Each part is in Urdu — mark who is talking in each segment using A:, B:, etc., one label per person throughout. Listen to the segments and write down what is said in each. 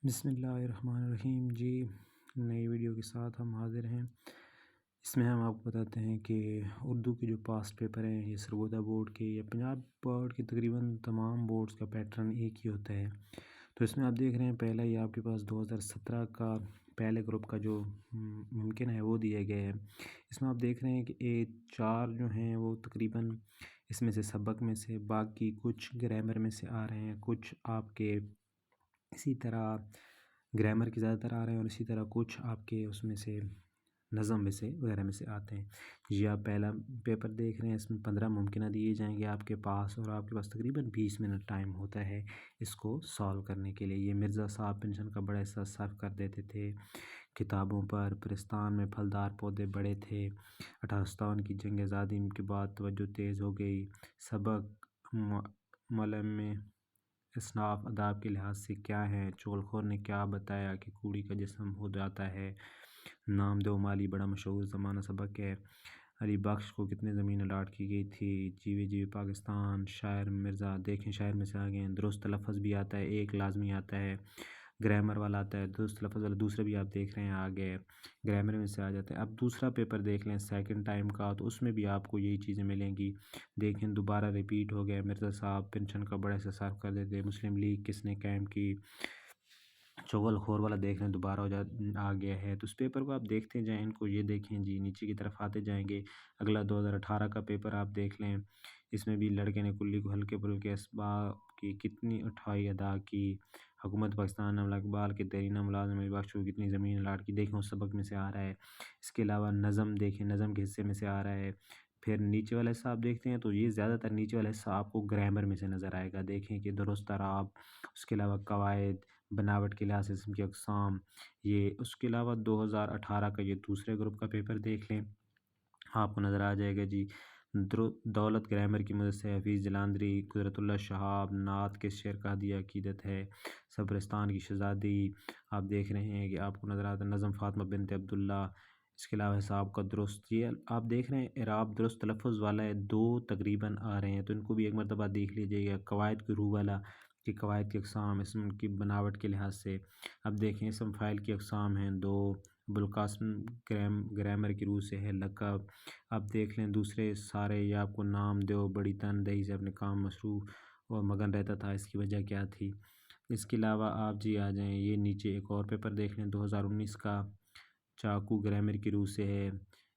A: بسم اللہ الرحمن الرحیم جی، نئی ویڈیو کے ساتھ ہم حاضر ہیں۔ اس میں ہم آپ کو بتاتے ہیں کہ اردو کے جو پاسٹ پیپر ہیں یہ سرگودا بورڈ کے یا پنجاب بورڈ کے تقریباً تمام بورڈز کا پیٹرن ایک ہی ہوتا ہے۔ تو اس میں آپ دیکھ رہے ہیں پہلا ہی آپ کے پاس 2017 کا پہلے گروپ کا جو ممکن ہے وہ دیا گیا ہے۔ اس میں آپ دیکھ رہے ہیں کہ 4 جو ہیں وہ تقریباً اس میں سے سبق میں سے، باقی کچھ گرامر میں سے آ رہے ہیں، کچھ آپ کے اسی طرح گرامر کے زیادہ تر آ رہے ہیں، اور اسی طرح کچھ آپ کے اس میں سے نظم میں سے وغیرہ میں سے آتے ہیں۔ یہ آپ پہلا پیپر دیکھ رہے ہیں، اس میں 15 ممکنہ دیے جائیں گے آپ کے پاس، اور آپ کے پاس تقریباً 20 منٹ ٹائم ہوتا ہے اس کو سالو کرنے کے لیے۔ یہ مرزا صاحب پنشن کا بڑا حصہ صرف کر دیتے تھے کتابوں پر۔ پرستان میں پھلدار پودے بڑے تھے۔ 1857 کی جنگ آزادی کے بعد توجہ تیز ہو گئی۔ سبق ملم میں اصناف آداب کے لحاظ سے کیا ہیں؟ چغل خور نے کیا بتایا کہ کوڑی کا جسم ہو جاتا ہے؟ نام دو مالی بڑا مشہور زمانہ سبق ہے۔ علی بخش کو کتنے زمین الاٹ کی گئی تھی؟ جیوے جیوے پاکستان۔ شاعر مرزا، دیکھیں شاعر میں سے آگے ہیں۔ درست لفظ بھی آتا ہے، ایک لازمی آتا ہے، گرامر والا آتا ہے، درست لفظ والا دوسرے بھی آپ دیکھ رہے ہیں آگے گرامر میں سے آ جاتے ہیں۔ اب دوسرا پیپر دیکھ لیں سیکنڈ ٹائم کا، تو اس میں بھی آپ کو یہی چیزیں ملیں گی۔ دیکھیں دوبارہ ریپیٹ ہو گئے۔ مرزا صاحب پنشن کا بڑا حصہ صرف کر دیتے۔ مسلم لیگ کس نے قائم کی؟ چغل خور والا دیکھ رہے ہیں دوبارہ آ گیا ہے۔ تو اس پیپر کو آپ دیکھتے جائیں، ان کو یہ دیکھیں جی، نیچے کی طرف آتے جائیں گے۔ اگلا 2018 کا پیپر آپ دیکھ لیں، اس میں بھی لڑکے نے کلی کو ہلکے پھلکے اسباب کی کتنی اٹھائی ادا کی؟ حکومت پاکستان نے علامہ اقبال کے دیرینہ ملازم علی بخش کو کتنی زمین الاٹ کی؟ دیکھیں اس سبق میں سے آ رہا ہے۔ اس کے علاوہ نظم دیکھیں، نظم کے حصے میں سے آ رہا ہے۔ پھر نیچے والا حصہ آپ دیکھتے ہیں تو یہ زیادہ تر نیچے والا حصہ آپ کو گرامر میں سے نظر آئے گا۔ دیکھیں کہ درست اعراب، اس کے علاوہ قواعد، بناوٹ کے لحاظ سے اسم کی اقسام، یہ اس کے علاوہ 2018 کا یہ دوسرے گروپ کا پیپر دیکھ لیں، آپ کو نظر آ جائے گا جی۔ دولت گرامر کی مدد سے حفیظ جلندری، قدرت اللہ شہاب، نعت کس شعر کا ہدیہ عقیدت ہے؟ صبرستان کی شہزادی آپ دیکھ رہے ہیں کہ آپ کو نظر آتا ہے۔ نظم فاطمہ بنت عبداللہ، اس کے علاوہ حساب کا درست، یہ آپ دیکھ رہے ہیں اعراب درست تلفظ والا ہے، 2 تقریباً آ رہے ہیں، تو ان کو بھی ایک مرتبہ دیکھ لیجیے گا۔ قواعد کی روح والا کہ قواعد کی اقسام اسم کی بناوٹ کے لحاظ سے، اب دیکھیں اسم فاعل کی اقسام ہیں 2۔ ابوالقاسم گرامر کی روح سے ہے لقب۔ اب دیکھ لیں دوسرے سارے، یہ آپ کو نام دیو بڑی تندہی سے اپنے کام مصروف اور مگن رہتا تھا، اس کی وجہ کیا تھی؟ اس کے علاوہ آپ جی آ جائیں، یہ نیچے ایک اور پیپر دیکھ لیں 2019 کا، چاقو گرامر کی روح سے ہے،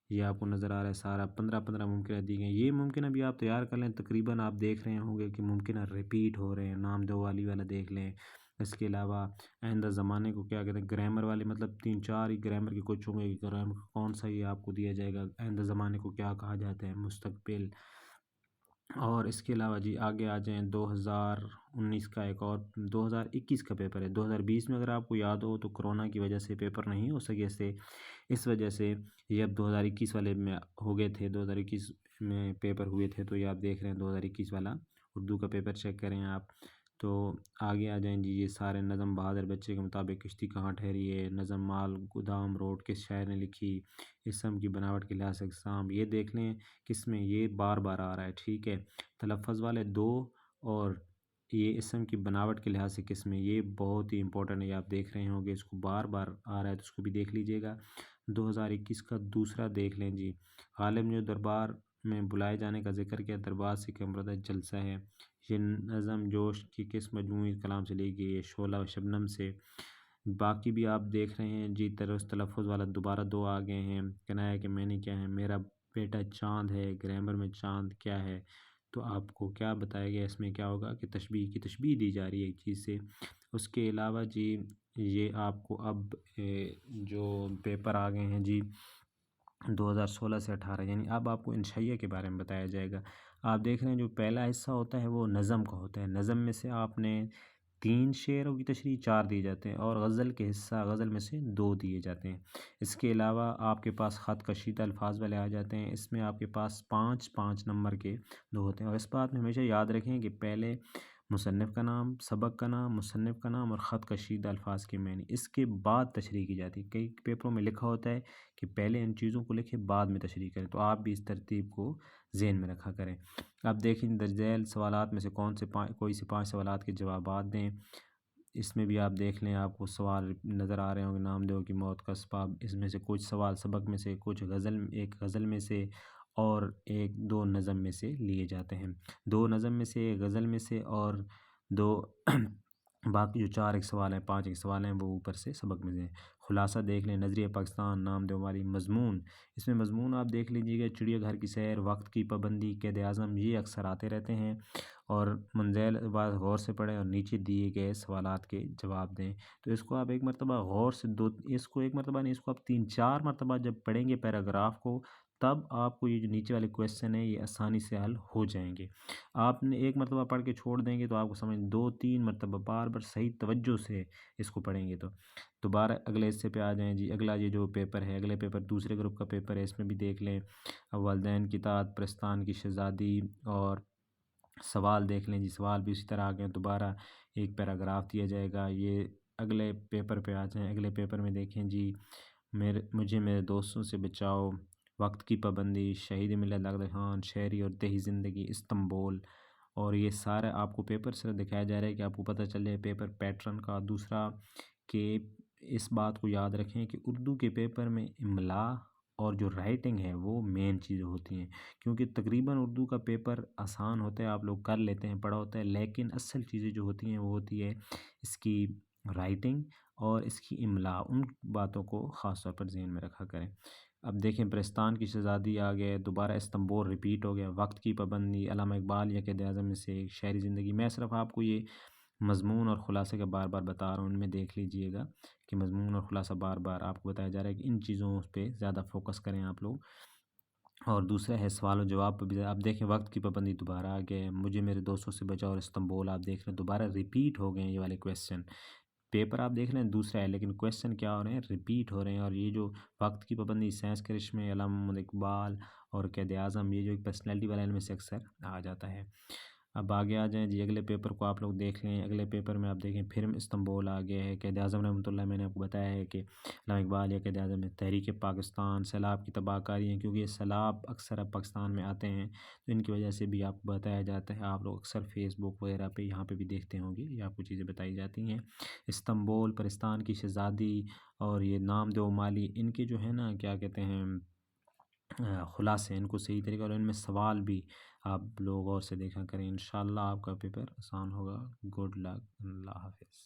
A: یہ آپ کو نظر آ رہا ہے سارا۔ 15 ممکنہ دی گئے، یہ ممکنہ بھی آپ تیار کر لیں، تقریباً آپ دیکھ رہے ہوں گے کہ ممکنہ ریپیٹ ہو رہے ہیں۔ نام دو والا دیکھ لیں۔ اس کے علاوہ آئندہ زمانے کو کیا کہتے ہیں؟ گرامر والے مطلب 3-4 ہی گرامر کے کچھ ہوں گے، گرامر کون سا یہ آپ کو دیا جائے گا؟ آئندہ زمانے کو کیا کہا جاتا ہے؟ مستقبل۔ اور اس کے علاوہ جی آگے آ جائیں 2019 کا ایک اور 2021 کا پیپر ہے۔ 2020 میں اگر آپ کو یاد ہو تو کرونا کی وجہ سے پیپر نہیں ہو سکے سے، اس وجہ سے یہ اب 2021 والے میں ہو گئے تھے، 2021 میں پیپر ہوئے تھے، تو یہ آپ دیکھ رہے ہیں 2021 والا اردو کا پیپر چیک کریں آپ۔ تو آگے آ جائیں جی، یہ سارے نظم بہادر بچے کے مطابق کشتی کہاں ٹھہری ہے؟ نظم مال گودام روڈ کس شاعر نے لکھی؟ اسم کی بناوٹ کے لحاظ سے اقسام، یہ دیکھ لیں کس میں یہ بار بار آ رہا ہے، ٹھیک ہے۔ تلفظ والے 2 اور یہ اسم کی بناوٹ کے لحاظ سے کس میں، یہ بہت ہی امپورٹنٹ ہے، یہ آپ دیکھ رہے ہوں گے، اس کو بار بار آ رہا ہے تو اس کو بھی دیکھ لیجئے گا۔ 2021 کا دوسرا دیکھ لیں جی، غالب نے جو دربار میں بلائے جانے کا ذکر کیا، دربار سے کیا مراد جلسہ ہے؟ یہ نظم جوش کی کس مجموعی کلام سے لی گئی ہے؟ شعلہ و شبنم سے۔ باقی بھی آپ دیکھ رہے ہیں جی، درست تلفظ والا دوبارہ 2 آ گئے ہیں۔ کنایا کہ میں نے کیا ہے؟ میرا بیٹا چاند ہے، گرامر میں چاند کیا ہے؟ تو آپ کو کیا بتایا گیا، اس میں کیا ہوگا کہ تشبیہ کی تشبیہ دی جا رہی ہے ایک چیز سے۔ اس کے علاوہ جی یہ آپ کو اب جو پیپر آ گئے ہیں جی 2016 سے 18، یعنی اب آپ کو انشائیہ کے بارے میں بتایا جائے گا۔ آپ دیکھ رہے ہیں جو پہلا حصہ ہوتا ہے وہ نظم کا ہوتا ہے، نظم میں سے آپ نے 3 شعروں کی تشریح 4 دیے جاتے ہیں، اور غزل کے حصہ غزل میں سے 2 دیے جاتے ہیں۔ اس کے علاوہ آپ کے پاس خط کشیدہ الفاظ والے آ جاتے ہیں، اس میں آپ کے پاس 5 نمبر کے 2 ہوتے ہیں، اور اس بات میں ہمیشہ یاد رکھیں کہ پہلے مصنف کا نام، سبق کا نام، مصنف کا نام اور خط کشیدہ الفاظ کے معنی، اس کے بعد تشریح کی جاتی ہے۔ کئی پیپروں میں لکھا ہوتا ہے کہ پہلے ان چیزوں کو لکھیں بعد میں تشریح کریں، تو آپ بھی اس ترتیب کو ذہن میں رکھا کریں۔ اب دیکھیں درج ذیل سوالات میں سے کوئی سے 5 سوالات کے جوابات دیں۔ اس میں بھی آپ دیکھ لیں، آپ کو سوال نظر آ رہے ہوں گے، نامدیو کی موت کا اسباب، اس میں سے کچھ سوال سبق میں سے، کچھ ایک غزل میں سے اور ایک دو نظم میں سے لیے جاتے ہیں، دو نظم میں سے، ایک غزل میں سے، اور دو باقی جو 4 ایک سوال ہیں، 5 ایک سوال ہیں، وہ اوپر سے سبق میں سے ہیں۔ خلاصہ دیکھ لیں، نظریہ پاکستان، نامدیو والی مضمون، اس میں مضمون آپ دیکھ لیجیے گا، چڑیا گھر کی سیر، وقت کی پابندی، قید اعظم، یہ اکثر آتے رہتے ہیں، اور منزل بات غور سے پڑھیں اور نیچے دیے گئے سوالات کے جواب دیں۔ تو اس کو آپ ایک مرتبہ غور سے اس کو ایک مرتبہ نہیں، اس کو آپ 3-4 مرتبہ جب پڑھیں گے پیراگراف کو، تب آپ کو یہ جو نیچے والے کویسچن ہیں یہ آسانی سے حل ہو جائیں گے۔ آپ نے ایک مرتبہ پڑھ کے چھوڑ دیں گے تو آپ کو سمجھ 2-3 مرتبہ بار بار صحیح توجہ سے اس کو پڑھیں گے تو دوبارہ اگلے حصے پہ آ جائیں جی۔ اگلا یہ جو پیپر ہے، اگلے پیپر دوسرے گروپ کا پیپر ہے، اس میں بھی دیکھ لیں، والدین کی اطاعت، پرستان کی شہزادی، اور سوال دیکھ لیں جی، سوال بھی اسی طرح آگے دوبارہ ایک پیراگراف دیا جائے گا۔ یہ اگلے پیپر پہ آ جائیں، اگلے پیپر میں دیکھیں جی، مجھے میرے دوستوں سے بچاؤ، وقت کی پابندی، شہید ملت اقدر خان، شہری اور دیہی زندگی، استنبول، اور یہ سارا آپ کو پیپر سے دکھایا جا رہا ہے کہ آپ کو پتہ چل جائے پیپر پیٹرن کا۔ دوسرا کہ اس بات کو یاد رکھیں کہ اردو کے پیپر میں املا اور جو رائٹنگ ہے وہ مین چیزیں ہوتی ہیں، کیونکہ تقریباً اردو کا پیپر آسان ہوتا ہے، آپ لوگ کر لیتے ہیں، پڑھا ہوتا ہے، لیکن اصل چیزیں جو ہوتی ہیں وہ ہوتی ہے اس کی رائٹنگ اور اس کی املا، ان باتوں کو خاص طور پر ذہن میں رکھا کریں۔ اب دیکھیں، پرستان کی شہزادی آ گئے، دوبارہ استنبول ریپیٹ ہو گیا، وقت کی پابندی، علامہ اقبال یا قائد اعظم میں سے ایک، شہری زندگی۔ میں صرف آپ کو یہ مضمون اور خلاصے کا بار بار بتا رہا ہوں، ان میں دیکھ لیجئے گا کہ مضمون اور خلاصہ بار بار آپ کو بتایا جا رہا ہے کہ ان چیزوں پہ زیادہ فوکس کریں آپ لوگ۔ اور دوسرا ہے سوال و جواب پہ بھی آپ دیکھیں، وقت کی پابندی دوبارہ آ گئے، مجھے میرے دوستوں سے بچاؤ اور استنبول آپ دیکھ رہے ہیں دوبارہ ریپیٹ ہو گئے ہیں یہ والے کویسچن۔ پیپر آپ دیکھ رہے ہیں دوسرا ہے، لیکن کویسچن کیا ہو رہے ہیں، ریپیٹ ہو رہے ہیں۔ اور یہ جو وقت کی پابندی، سائنس کے کرشمے، علامہ محمد اقبال اور قائد اعظم، یہ جو ایک پرسنالٹی والے علم سے اکثر آ جاتا ہے۔ اب آگے آ جائیں جی، اگلے پیپر کو آپ لوگ دیکھ لیں، اگلے پیپر میں آپ دیکھیں پھر استنبول آ گیا ہے، قائد اعظم رحمۃ اللہ، میں نے آپ کو بتایا ہے کہ علامہ اقبال یا قائد اعظم میں تحریک پاکستان، سیلاب کی تباہ کاری ہیں، کیونکہ یہ سیلاب اکثر اب پاکستان میں آتے ہیں تو ان کی وجہ سے بھی آپ کو بتایا جاتا ہے، آپ لوگ اکثر فیس بک وغیرہ پہ یہاں پہ بھی دیکھتے ہوں گے، یہ آپ کو چیزیں بتائی جاتی ہیں۔ استنبول، پرستان کی شہزادی اور یہ نامدیو مالی، ان کے جو ہے نا کیا کہتے ہیں خلاصے، ان کو صحیح طریقے، اور ان میں سوال بھی آپ لوگ اور سے دیکھا کریں، انشاءاللہ آپ کا پیپر آسان ہوگا۔ گڈ لک، اللہ حافظ۔